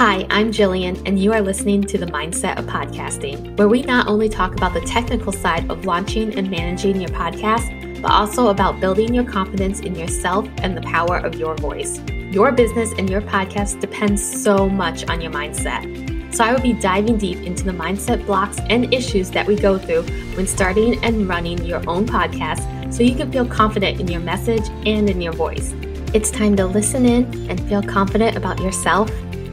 Hi, I'm Jillian, and you are listening to The Mindset of Podcasting, where we not only talk about the technical side of launching and managing your podcast, but also about building your confidence in yourself and the power of your voice. Your business and your podcast depends so much on your mindset. So I will be diving deep into the mindset blocks and issues that we go through when starting and running your own podcast so you can feel confident in your message and in your voice. It's time to listen in and feel confident about yourself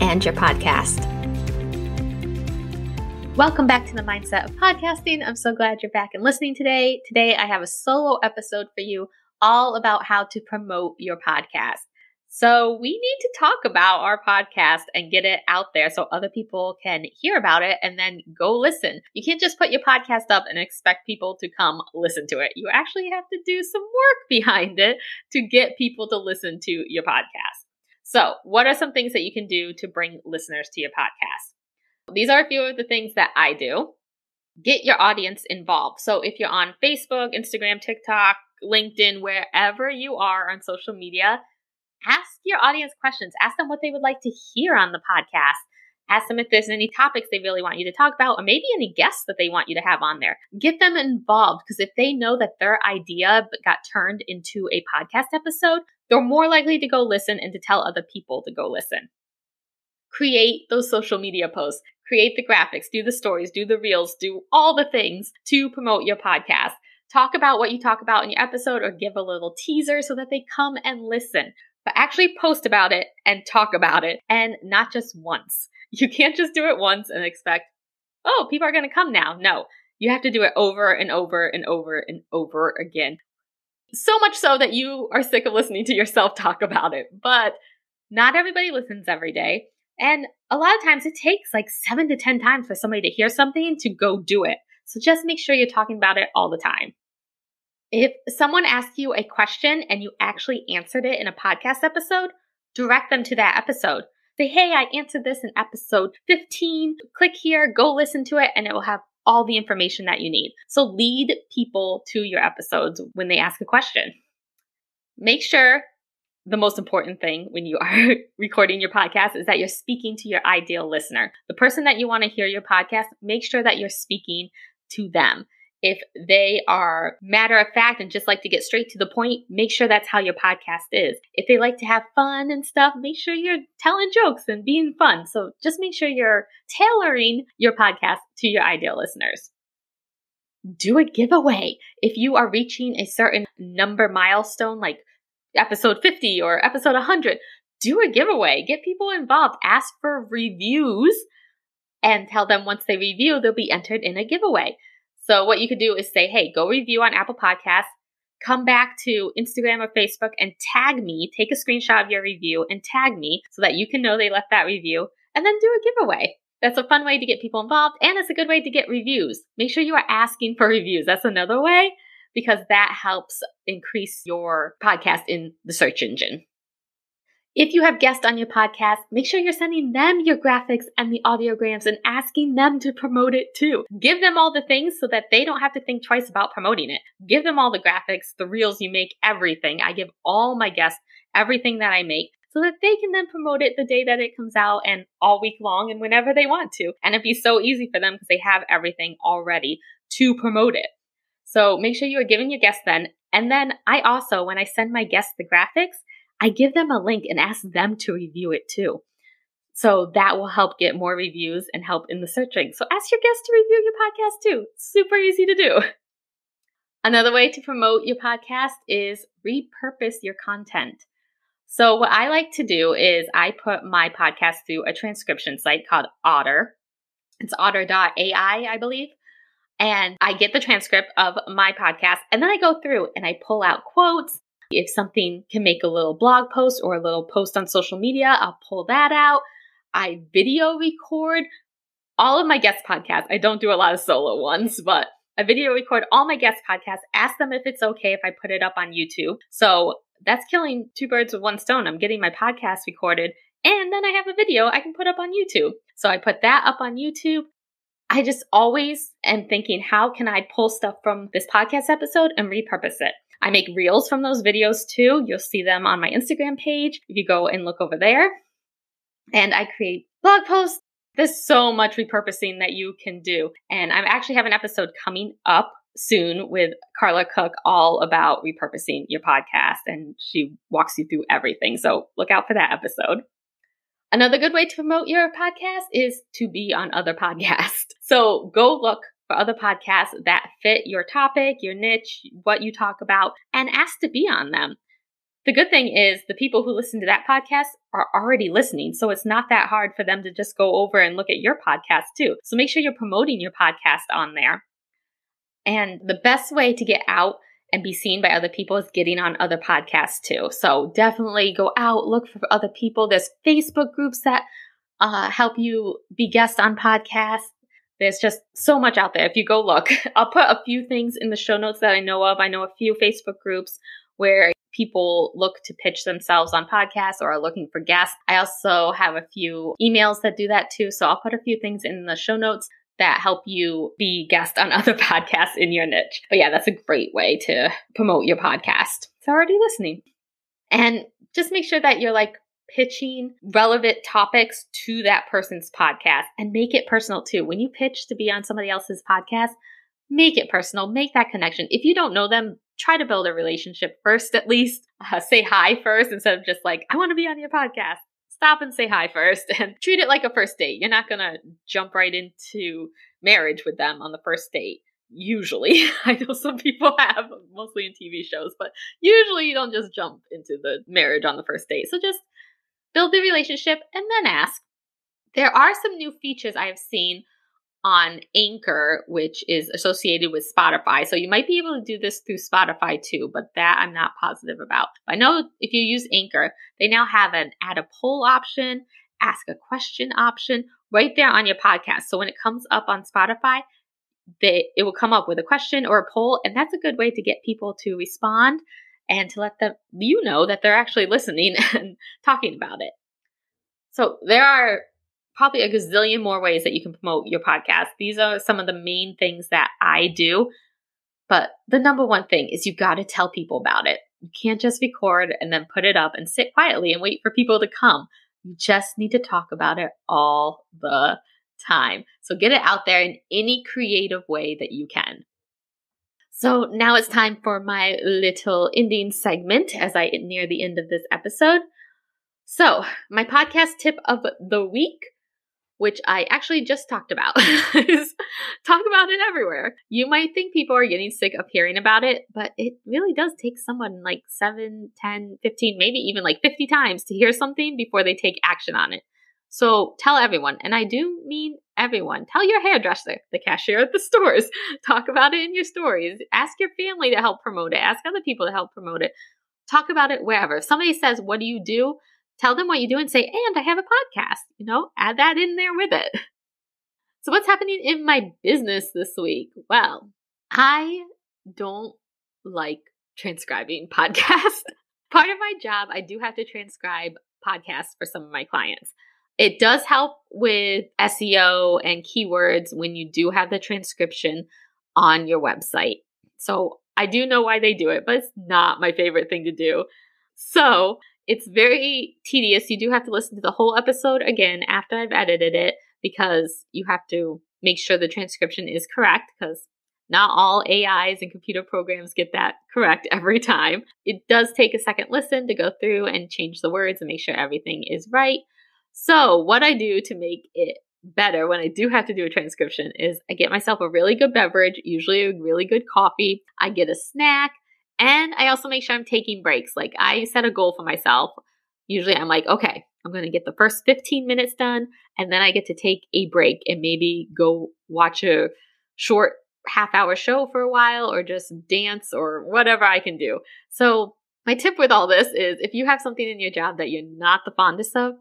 and your podcast. Welcome back to the Mindset of Podcasting. I'm so glad you're back and listening today. Today, I have a solo episode for you all about how to promote your podcast. So we need to talk about our podcast and get it out there so other people can hear about it and then go listen. You can't just put your podcast up and expect people to come listen to it. You actually have to do some work behind it to get people to listen to your podcast. So what are some things that you can do to bring listeners to your podcast? These are a few of the things that I do. Get your audience involved. So if you're on Facebook, Instagram, TikTok, LinkedIn, wherever you are on social media, ask your audience questions. Ask them what they would like to hear on the podcast. Ask them if there's any topics they really want you to talk about, or maybe any guests that they want you to have on there. Get them involved, because if they know that their idea got turned into a podcast episode, they're more likely to go listen and to tell other people to go listen. Create those social media posts. Create the graphics, do the stories, do the reels, do all the things to promote your podcast. Talk about what you talk about in your episode, or give a little teaser so that they come and listen. But actually post about it and talk about it, and not just once. You can't just do it once and expect, oh, people are going to come now. No, you have to do it over and over and over and over again. So much so that you are sick of listening to yourself talk about it. But not everybody listens every day. And a lot of times it takes like 7 to 10 times for somebody to hear something to go do it. So just make sure you're talking about it all the time. If someone asks you a question and you actually answered it in a podcast episode, direct them to that episode. Say, hey, I answered this in episode 15. Click here, go listen to it, and it will have all the information that you need. So lead people to your episodes when they ask a question. Make sure the most important thing when you are recording your podcast is that you're speaking to your ideal listener. The person that you want to hear your podcast, make sure that you're speaking to them. If they are matter of fact and just like to get straight to the point, make sure that's how your podcast is. If they like to have fun and stuff, make sure you're telling jokes and being fun. So just make sure you're tailoring your podcast to your ideal listeners. Do a giveaway. If you are reaching a certain number milestone, like episode 50 or episode 100, do a giveaway. Get people involved. Ask for reviews and tell them once they review, they'll be entered in a giveaway. So what you could do is say, hey, go review on Apple Podcasts, come back to Instagram or Facebook and tag me, take a screenshot of your review and tag me so that you can know they left that review, and then do a giveaway. That's a fun way to get people involved, and it's a good way to get reviews. Make sure you are asking for reviews. That's another way, because that helps increase your podcast in the search engine. If you have guests on your podcast, make sure you're sending them your graphics and the audiograms and asking them to promote it too. Give them all the things so that they don't have to think twice about promoting it. Give them all the graphics, the reels you make, everything. I give all my guests everything that I make so that they can then promote it the day that it comes out and all week long and whenever they want to. And it'd be so easy for them because they have everything already to promote it. So make sure you are giving your guests then. And then I also, when I send my guests the graphics, I give them a link and ask them to review it too. So that will help get more reviews and help in the searching. So ask your guests to review your podcast too. It's super easy to do. Another way to promote your podcast is repurpose your content. So what I like to do is I put my podcast through a transcription site called Otter. It's otter.ai, I believe. And I get the transcript of my podcast and then I go through and I pull out quotes. If something can make a little blog post or a little post on social media, I'll pull that out. I video record all of my guest podcasts. I don't do a lot of solo ones, but I video record all my guest podcasts, ask them if it's okay if I put it up on YouTube. So that's killing 2 birds with 1 stone. I'm getting my podcast recorded and then I have a video I can put up on YouTube. So I put that up on YouTube. I just always am thinking, how can I pull stuff from this podcast episode and repurpose it? I make reels from those videos too. You'll see them on my Instagram page if you go and look over there. And I create blog posts, there's so much repurposing that you can do. And I actually have an episode coming up soon with Carla Cook all about repurposing your podcast, and she walks you through everything. So look out for that episode. Another good way to promote your podcast is to be on other podcasts. So go look for other podcasts that fit your topic, your niche, what you talk about, and ask to be on them. The good thing is the people who listen to that podcast are already listening, so it's not that hard for them to just go over and look at your podcast too. So make sure you're promoting your podcast on there. And the best way to get out and be seen by other people is getting on other podcasts too. So definitely go out, look for other people. There's Facebook groups that help you be guests on podcasts. There's just so much out there. If you go look, I'll put a few things in the show notes that I know of. I know a few Facebook groups where people look to pitch themselves on podcasts or are looking for guests. I also have a few emails that do that too. So I'll put a few things in the show notes that help you be guest on other podcasts in your niche. But yeah, that's a great way to promote your podcast. It's already listening. And just make sure that you're pitching relevant topics to that person's podcast, and make it personal too. When you pitch to be on somebody else's podcast, make it personal, make that connection. If you don't know them, try to build a relationship first, at least. Say hi first instead of just I want to be on your podcast. Stop and say hi first and treat it like a first date. You're not going to jump right into marriage with them on the first date. Usually. I know some people have, mostly in TV shows, but usually you don't just jump into the marriage on the first date. So just build the relationship and then ask. There are some new features I have seen on Anchor, which is associated with Spotify. So you might be able to do this through Spotify too, but that I'm not positive about. I know if you use Anchor, they now have an add a poll option, ask a question option right there on your podcast. So when it comes up on Spotify, it will come up with a question or a poll, and that's a good way to get people to respond and to let them know that they're actually listening and talking about it. So there are probably a gazillion more ways that you can promote your podcast. These are some of the main things that I do. But the number one thing is you got to tell people about it. You can't just record and then put it up and sit quietly and wait for people to come. You just need to talk about it all the time. So get it out there in any creative way that you can. So now it's time for my little ending segment as I near the end of this episode. So my podcast tip of the week, which I actually just talked about, is talk about it everywhere. You might think people are getting sick of hearing about it, but it really does take someone 7, 10, 15, maybe even 50 times to hear something before they take action on it. So tell everyone, and I do mean everyone. Tell your hairdresser, the cashier at the stores. Talk about it in your stories. Ask your family to help promote it. Ask other people to help promote it. Talk about it wherever. If somebody says, what do you do? Tell them what you do and say, and I have a podcast. Add that in there with it. So what's happening in my business this week? Well, I don't like transcribing podcasts. Part of my job, I do have to transcribe podcasts for some of my clients. It does help with SEO and keywords when you do have the transcription on your website. So I do know why they do it, but it's not my favorite thing to do. So it's very tedious. You do have to listen to the whole episode again after I've edited it, because you have to make sure the transcription is correct, because not all AIs and computer programs get that correct every time. It does take a second listen to go through and change the words and make sure everything is right. So what I do to make it better when I do have to do a transcription is I get myself a really good beverage, usually a really good coffee. I get a snack, and I also make sure I'm taking breaks. I set a goal for myself. Usually I'm okay, I'm going to get the first 15 minutes done, and then I get to take a break and maybe go watch a short half-hour show for a while, or just dance, or whatever I can do. So my tip with all this is, if you have something in your job that you're not the fondest of,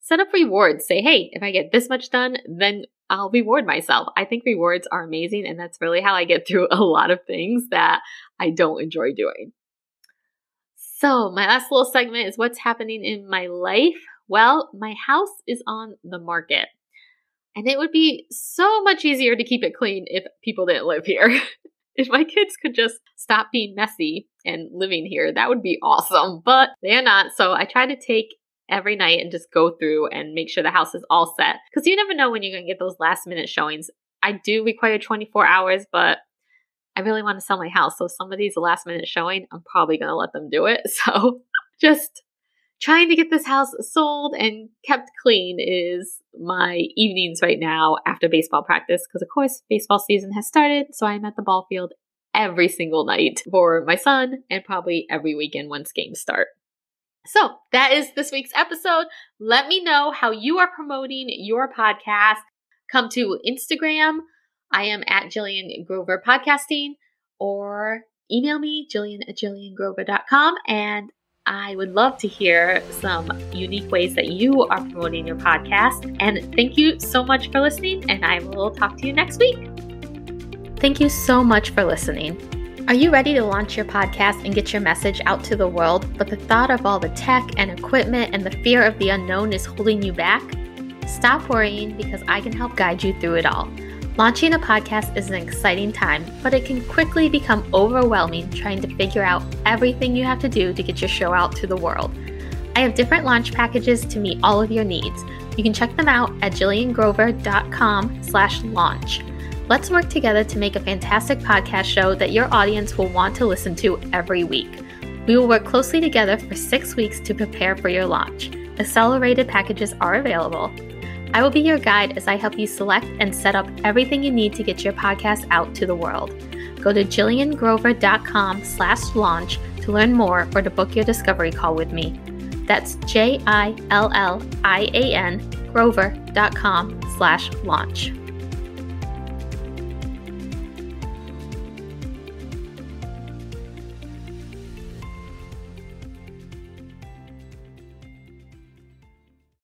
set up rewards. Say, hey, if I get this much done, then I'll reward myself. I think rewards are amazing, and that's really how I get through a lot of things that I don't enjoy doing. So my last little segment is what's happening in my life. Well, my house is on the market, and it would be so much easier to keep it clean if people didn't live here. If my kids could just stop being messy and living here, that would be awesome, but they're not. So I try to take every night and just go through and make sure the house is all set. Because you never know when you're going to get those last minute showings. I do require 24 hours, but I really want to sell my house. So if somebody's a last minute showing, I'm probably going to let them do it. So just trying to get this house sold and kept clean is my evenings right now after baseball practice. Because of course, baseball season has started. So I'm at the ball field every single night for my son and probably every weekend once games start. So that is this week's episode. Let me know how you are promoting your podcast. Come to Instagram. I am at Jillian Grover Podcasting, or email me, Jillian@JillianGrover.com, and I would love to hear some unique ways that you are promoting your podcast. And thank you so much for listening, and I will talk to you next week. Thank you so much for listening. Are you ready to launch your podcast and get your message out to the world, but the thought of all the tech and equipment and the fear of the unknown is holding you back? Stop worrying, because I can help guide you through it all. Launching a podcast is an exciting time, but it can quickly become overwhelming trying to figure out everything you have to do to get your show out to the world. I have different launch packages to meet all of your needs. You can check them out at jilliangrover.com/launch. Let's work together to make a fantastic podcast show that your audience will want to listen to every week. We will work closely together for 6 weeks to prepare for your launch. Accelerated packages are available. I will be your guide as I help you select and set up everything you need to get your podcast out to the world. Go to jilliangrover.com/launch to learn more or to book your discovery call with me. That's JILLIAN Grover.com/launch.